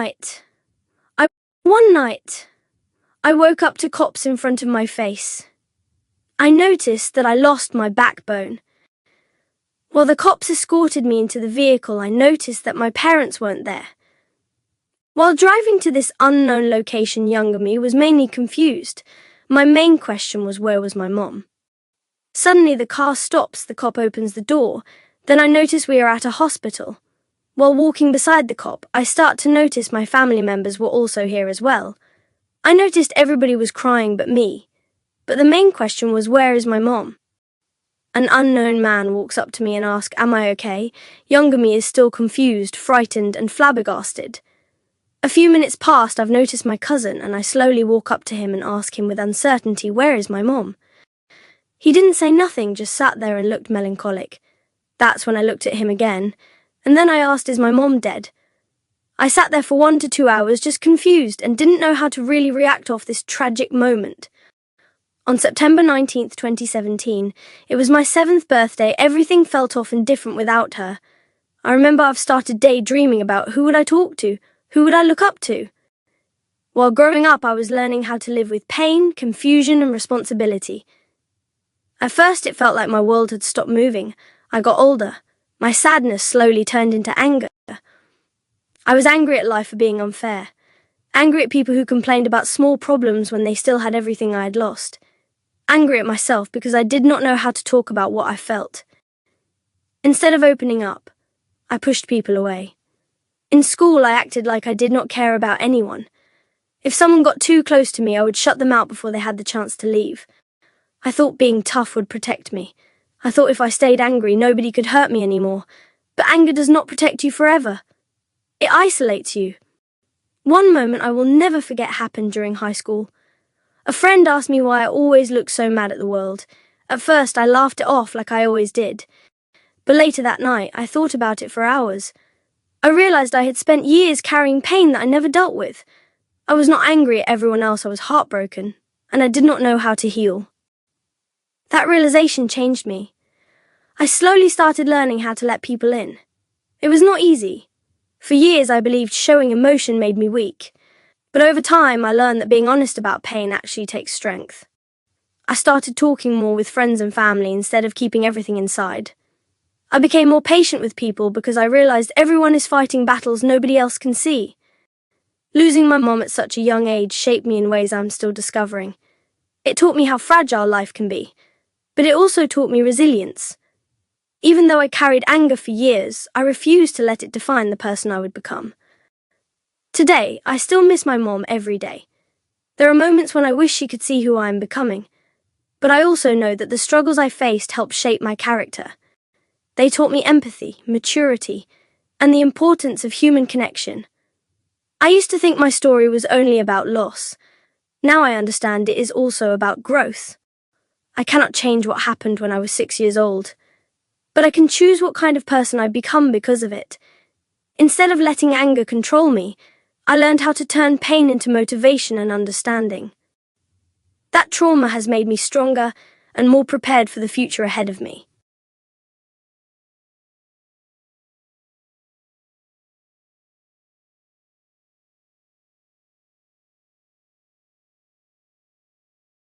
night, I one night, I woke up to cops in front of my face. I noticed that I lost my backbone. While the cops escorted me into the vehicle, I noticed that my parents weren't there. While driving to this unknown location, younger me was mainly confused. My main question was, where was my mom? Suddenly the car stops, the cop opens the door, then I notice we are at a hospital. While walking beside the cop, I start to notice my family members were also here as well. I noticed everybody was crying but me. But the main question was, where is my mom? An unknown man walks up to me and asks, am I okay? Younger me is still confused, frightened, and flabbergasted. A few minutes past, I've noticed my cousin, and I slowly walk up to him and ask him with uncertainty, where is my mom? He didn't say nothing, just sat there and looked melancholic. That's when I looked at him again, and then I asked, is my mom dead? I sat there for 1 to 2 hours just confused and didn't know how to really react off this tragic moment. On September 19th, 2017, it was my 7th birthday. Everything felt off and different without her. I remember I've started daydreaming about who would I talk to, who would I look up to? While growing up, I was learning how to live with pain, confusion, and responsibility. At first, it felt like my world had stopped moving. I got older. My sadness slowly turned into anger. I was angry at life for being unfair. Angry at people who complained about small problems when they still had everything I had lost. Angry at myself because I did not know how to talk about what I felt. Instead of opening up, I pushed people away. In school, I acted like I did not care about anyone. If someone got too close to me, I would shut them out before they had the chance to leave. I thought being tough would protect me. I thought if I stayed angry, nobody could hurt me anymore. But anger does not protect you forever. It isolates you. One moment I will never forget happened during high school. A friend asked me why I always looked so mad at the world. At first, I laughed it off like I always did. But later that night, I thought about it for hours. I realized I had spent years carrying pain that I never dealt with. I was not angry at everyone else, I was heartbroken, and I did not know how to heal. That realization changed me. I slowly started learning how to let people in. It was not easy. For years, I believed showing emotion made me weak. But over time, I learned that being honest about pain actually takes strength. I started talking more with friends and family instead of keeping everything inside. I became more patient with people because I realized everyone is fighting battles nobody else can see. Losing my mom at such a young age shaped me in ways I'm still discovering. It taught me how fragile life can be, but it also taught me resilience. Even though I carried anger for years, I refused to let it define the person I would become. Today, I still miss my mom every day. There are moments when I wish she could see who I am becoming, but I also know that the struggles I faced helped shape my character. They taught me empathy, maturity, and the importance of human connection. I used to think my story was only about loss. Now I understand it is also about growth. I cannot change what happened when I was 6 years old, but I can choose what kind of person I become because of it. Instead of letting anger control me, I learned how to turn pain into motivation and understanding. That trauma has made me stronger and more prepared for the future ahead of me.